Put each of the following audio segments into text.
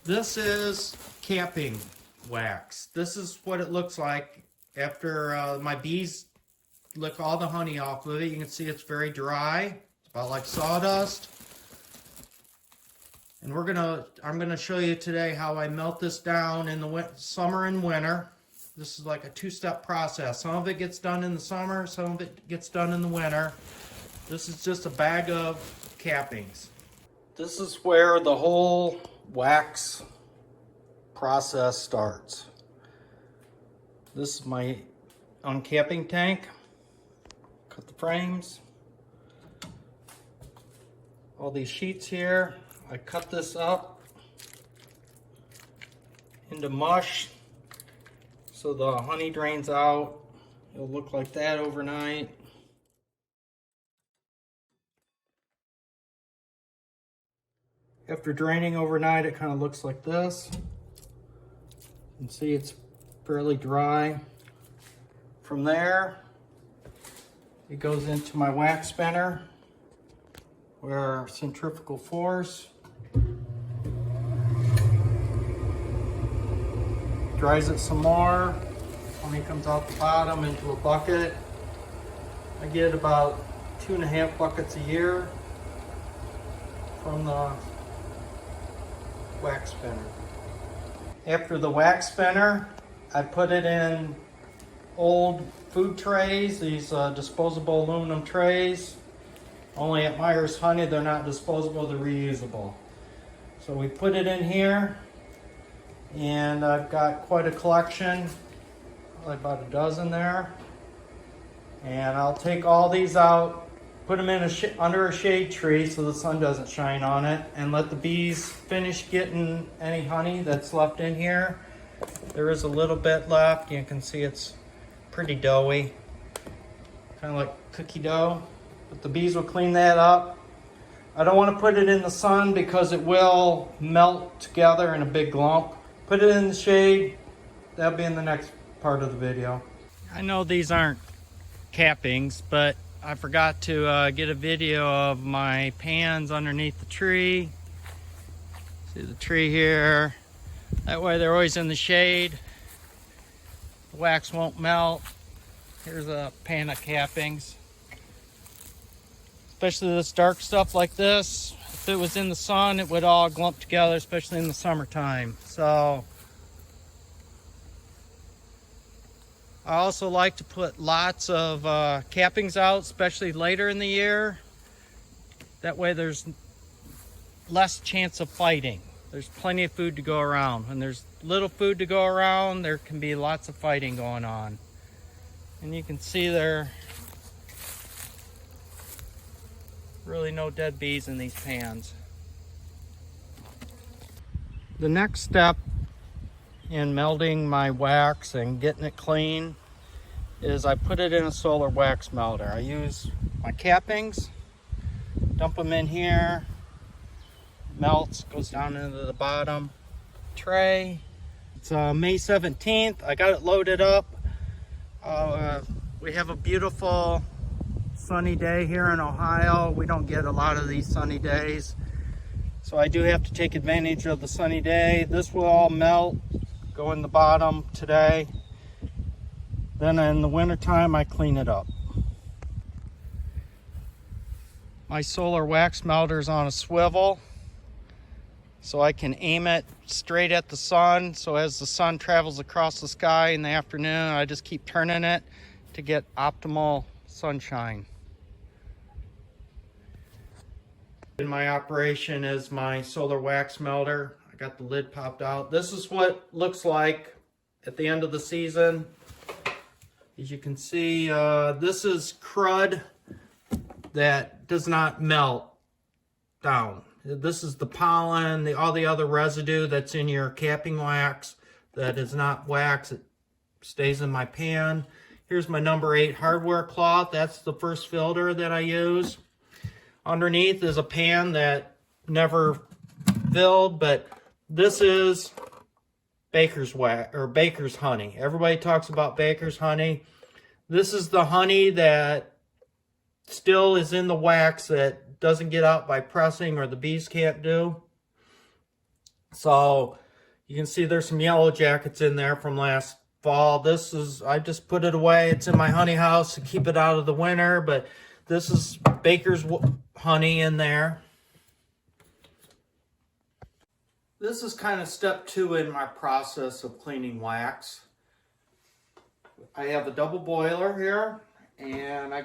This is capping wax. This is what it looks like after my bees lick all the honey off of it. You can see it's very dry. It's about like sawdust. And I'm gonna show you today how I melt this down in the summer and winter. This is like a two-step process. Some of it gets done in the summer, some of it gets done in the winter. This is just a bag of cappings. This is where the whole wax process starts. This is my uncapping tank. Cut the frames. All these sheets here. I cut this up into mush so the honey drains out. It'll look like that overnight. After draining overnight, it kind of looks like this. You can see it's fairly dry. From there, it goes into my wax spinner where centrifugal force dries it some more. Honey comes out the bottom into a bucket. I get about 2.5 buckets a year from the wax spinner. After the wax spinner, I put it in old food trays, these disposable aluminum trays. Only at Myers Honey, they're not disposable, they're reusable. So we put it in here, and I've got quite a collection, probably about a dozen there. And I'll take all these out, put them in under a shade tree so the sun doesn't shine on it, and let the bees finish getting any honey that's left in here. There is a little bit left. You can see it's pretty doughy, kind of like cookie dough. But the bees will clean that up. I don't want to put it in the sun because it will melt together in a big lump. Put it in the shade. That'll be in the next part of the video. I know these aren't cappings, but I forgot to get a video of my pans underneath the tree. See the tree here? That way they're always in the shade. The wax won't melt. Here's a pan of cappings. Especially this dark stuff like this. If it was in the sun, it would all glump together, especially in the summertime. So I also like to put lots of cappings out, especially later in the year. That way there's less chance of fighting. There's plenty of food to go around. When there's little food to go around, there can be lots of fighting going on. And you can see there really no dead bees in these pans. The next step in melting my wax and getting it clean is I put it in a solar wax melter. I use my cappings, dump them in here, melts, goes down into the bottom tray. It's May 17th. I got it loaded up. We have a beautiful sunny day here in Ohio. We don't get a lot of these sunny days, so I do have to take advantage of the sunny day. This will all melt, go in the bottom today. Then in the wintertime, I clean it up. My solar wax melter is on a swivel, so I can aim it straight at the sun. So as the sun travels across the sky in the afternoon, I just keep turning it to get optimal sunshine. In my operation is my solar wax melter. I got the lid popped out. This is what it looks like at the end of the season. As you can see, this is crud that does not melt down. This is the pollen, all the other residue that's in your capping wax that is not wax. It stays in my pan. Here's my number 8 hardware cloth. That's the first filter that I use. Underneath is a pan that never filled, but this is baker's wax or baker's honey. Everybody talks about baker's honey. This is the honey that still is in the wax that doesn't get out by pressing or the bees can't do. So you can see there's some yellow jackets in there from last fall. This is, I just put it away. It's in my honey house to keep it out of the winter, but this is baker's honey in there. This is kind of step 2 in my process of cleaning wax. I have a double boiler here, and I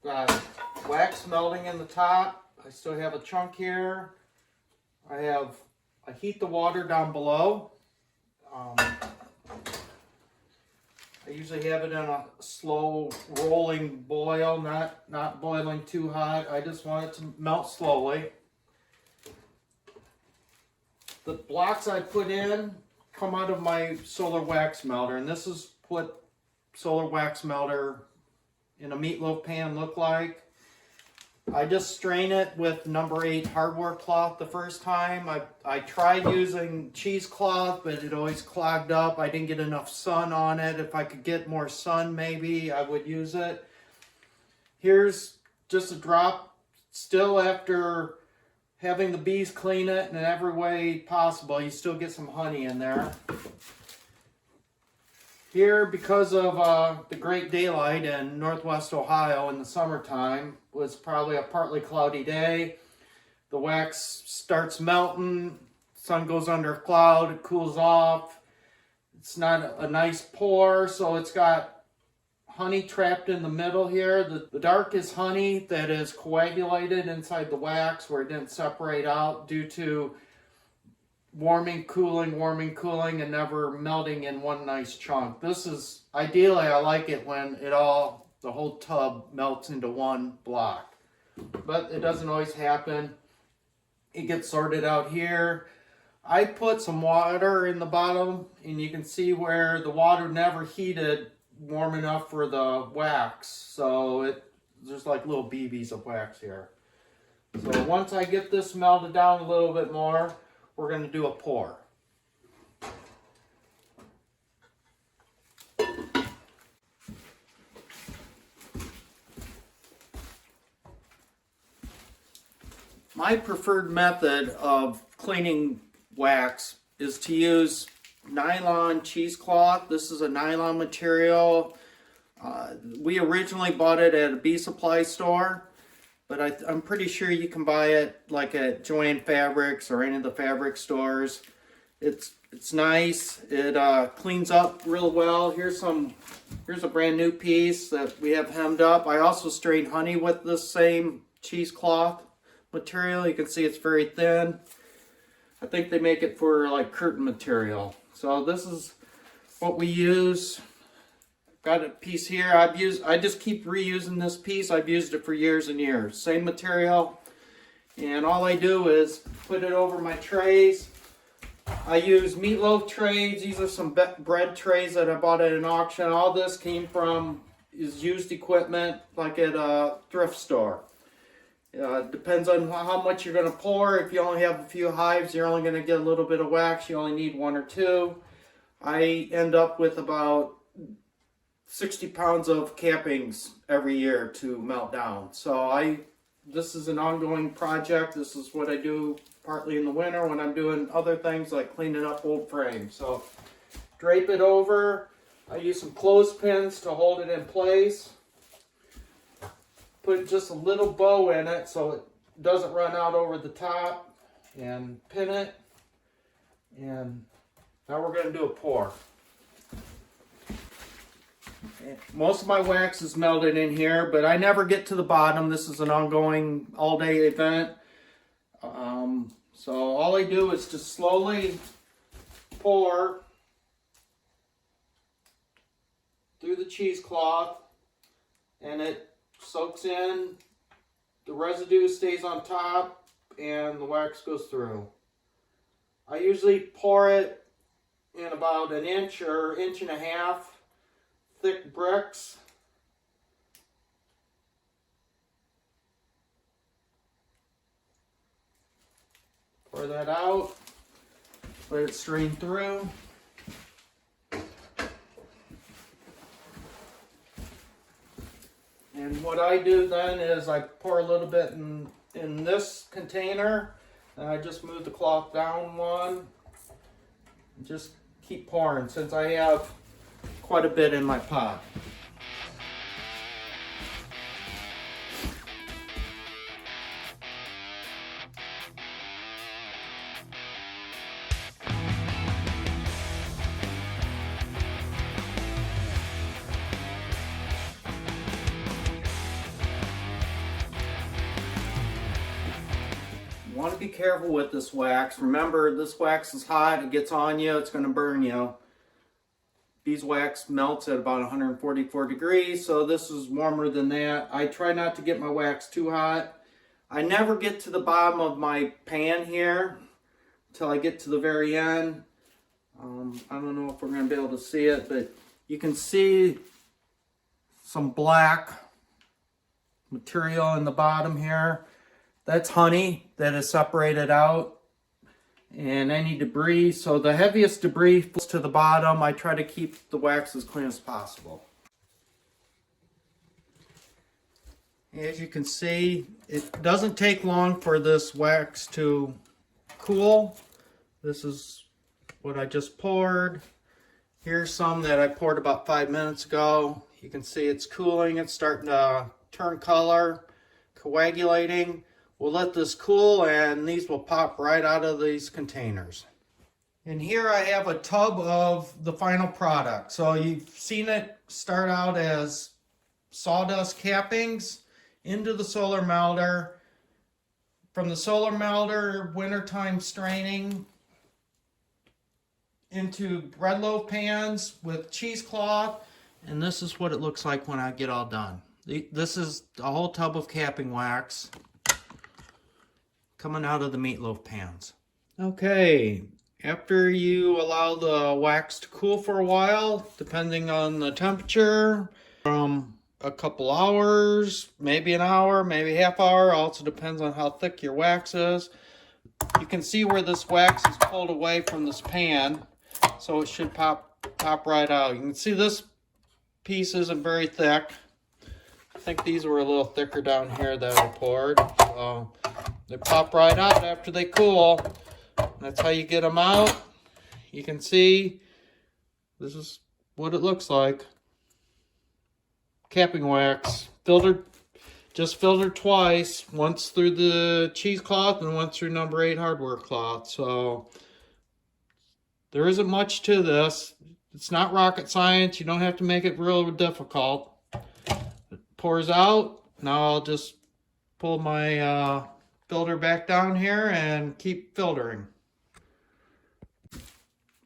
got wax melting in the top. I still have a chunk here. I heat the water down below. I usually have it in a slow rolling boil, not boiling too hot. I just want it to melt slowly. The blocks I put in come out of my solar wax melter, and this is what solar wax melter in a meatloaf pan look like. I just strain it with number 8 hardware cloth the first time. I tried using cheesecloth, but it always clogged up. I didn't get enough sun on it. If I could get more sun, maybe I would use it. Here's just a drop, still after having the bees clean it in every way possible. You still get some honey in there. Here, because of the great daylight in northwest Ohio in the summertime, was probably a partly cloudy day. The wax starts melting, sun goes under a cloud, it cools off. It's not a nice pour, so it's got honey trapped in the middle here. The dark is honey that is coagulated inside the wax where it didn't separate out due to warming, cooling, and never melting in one nice chunk. This is, ideally I like it when the whole tub melts into one block. But it doesn't always happen. It gets sorted out here. I put some water in the bottom, and you can see where the water never heated warm enough for the wax. So there's like little BBs of wax here. So once I get this melted down a little bit more, we're going to do a pour. My preferred method of cleaning wax is to use nylon cheesecloth. This is a nylon material. We originally bought it at a bee supply store, but I'm pretty sure you can buy it like at Joann Fabrics or any of the fabric stores. It's nice. It cleans up real well. Here's a brand new piece that we have hemmed up. I also strained honey with this same cheesecloth material. You can see it's very thin. I think they make it for like curtain material. So this is what we use. Got a piece here. I just keep reusing this piece. I've used it for years and years. Same material. And all I do is put it over my trays. I use meatloaf trays. These are some bread trays that I bought at an auction. All this is used equipment like at a thrift store. Depends on how much you're going to pour. If you only have a few hives, you're only going to get a little bit of wax. You only need 1 or 2. I end up with about 60 pounds of cappings every year to melt down. So this is an ongoing project. This is what I do partly in the winter when I'm doing other things like cleaning up old frames. So drape it over. I use some clothespins to hold it in place. Put just a little bow in it so it doesn't run out over the top, and pin it. And now we're going to do a pour. Most of my wax is melted in here, but I never get to the bottom. This is an ongoing all-day event. So all I do is just slowly pour through the cheesecloth, and it soaks in. The residue stays on top, and the wax goes through. I usually pour it in about an inch or inch and a half thick bricks. Pour that out, let it strain through. And what I do then is I pour a little bit in this container. And I just move the cloth down one. And just keep pouring since I have quite a bit in my pot. You want to be careful with this wax. Remember, this wax is hot, it gets on you, it's going to burn you. Beeswax melts at about 144 degrees, so this is warmer than that. I try not to get my wax too hot. I never get to the bottom of my pan here until I get to the very end. I don't know if we're going to be able to see it, but you can see some black material in the bottom here. That's honey that is separated out, and any debris. So the heaviest debris falls to the bottom. I try to keep the wax as clean as possible. As you can see, it doesn't take long for this wax to cool. This is what I just poured. Here's some that I poured about 5 minutes ago. You can see it's cooling. It's starting to turn color, coagulating. We'll let this cool and these will pop right out of these containers. And here I have a tub of the final product. So you've seen it start out as sawdust cappings into the solar melter. From the solar melter, wintertime straining into bread loaf pans with cheesecloth. And this is what it looks like when I get all done. This is a whole tub of capping wax coming out of the meatloaf pans. Okay, after you allow the wax to cool for a while, depending on the temperature, from a couple hours, maybe an hour, maybe half hour, also depends on how thick your wax is. You can see where this wax is pulled away from this pan, so it should pop right out. You can see this piece isn't very thick. I think these were a little thicker down here that I poured. So they pop right out after they cool. That's how you get them out. You can see this is what it looks like. Capping wax, filtered, just filtered twice, once through the cheesecloth and once through number 8 hardware cloth. So there isn't much to this. It's not rocket science. You don't have to make it real difficult. It pours out. Now I'll just pull my filter back down here and keep filtering.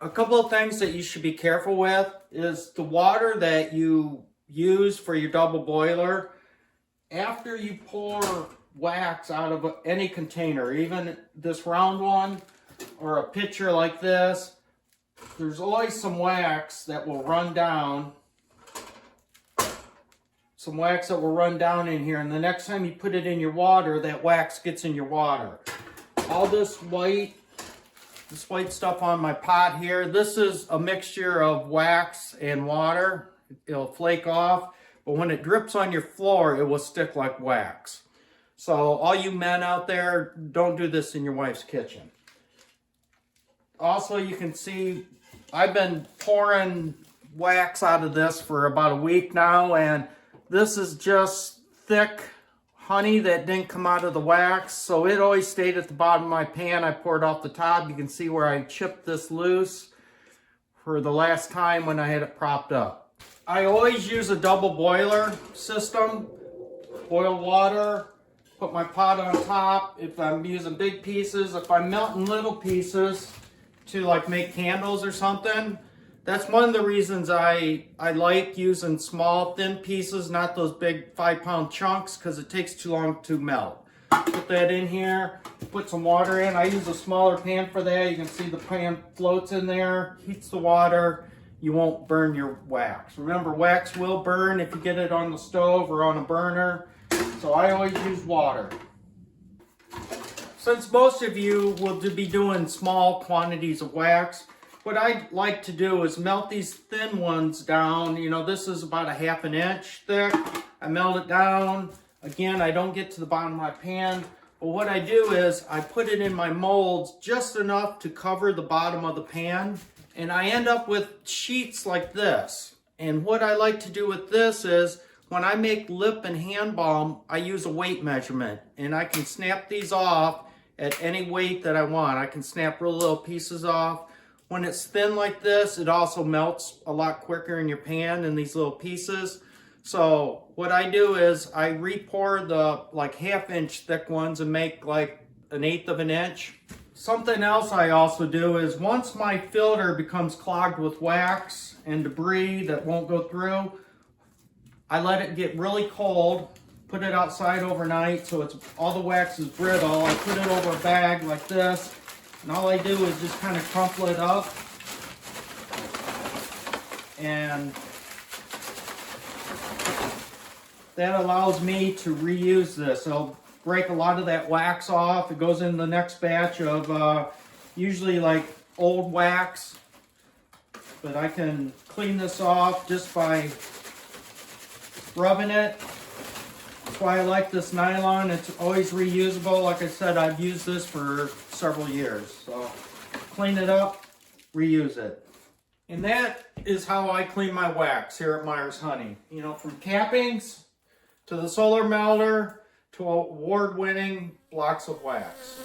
A couple of things that you should be careful with is the water that you use for your double boiler. After you pour wax out of any container, even this round one or a pitcher like this, there's always some wax that will run down. Some wax that will run down in here, and the next time you put it in your water, that wax gets in your water. All this white stuff on my pot here, this is a mixture of wax and water. It'll flake off, but when it drips on your floor, it will stick like wax. So all you men out there, don't do this in your wife's kitchen. Also, you can see I've been pouring wax out of this for about a week now, and this is just thick honey that didn't come out of the wax, so it always stayed at the bottom of my pan. I poured off the top. You can see where I chipped this loose for the last time when I had it propped up. I always use a double boiler system. Boil water, put my pot on top. If I'm using big pieces, if I'm melting little pieces to like make candles or something, that's one of the reasons I like using small, thin pieces, not those big 5-pound chunks, because it takes too long to melt. Put that in here, put some water in. I use a smaller pan for that. You can see the pan floats in there, heats the water. You won't burn your wax. Remember, wax will burn if you get it on the stove or on a burner. So I always use water. Since most of you will be doing small quantities of wax, what I like to do is melt these thin ones down. You know, this is about 1/2 inch thick. I melt it down. Again, I don't get to the bottom of my pan. But what I do is I put it in my molds just enough to cover the bottom of the pan. And I end up with sheets like this. And what I like to do with this is when I make lip and hand balm, I use a weight measurement. And I can snap these off at any weight that I want. I can snap real little pieces off. When it's thin like this, it also melts a lot quicker in your pan in these little pieces. So what I do is I re-pour the like 1/2 inch thick ones and make like 1/8 of an inch. Something else I also do is once my filter becomes clogged with wax and debris that won't go through, I let it get really cold, put it outside overnight so it's all the wax is brittle. I put it over a bag like this, and all I do is just kind of crumple it up, and that allows me to reuse this. I'll break a lot of that wax off. It goes in the next batch of usually like old wax, but I can clean this off just by rubbing it. That's why I like this nylon. It's always reusable. Like I said, I've used this for several years. So clean it up, reuse it. And that is how I clean my wax here at Meyers Honey. You know, from cappings to the solar melter to award-winning blocks of wax.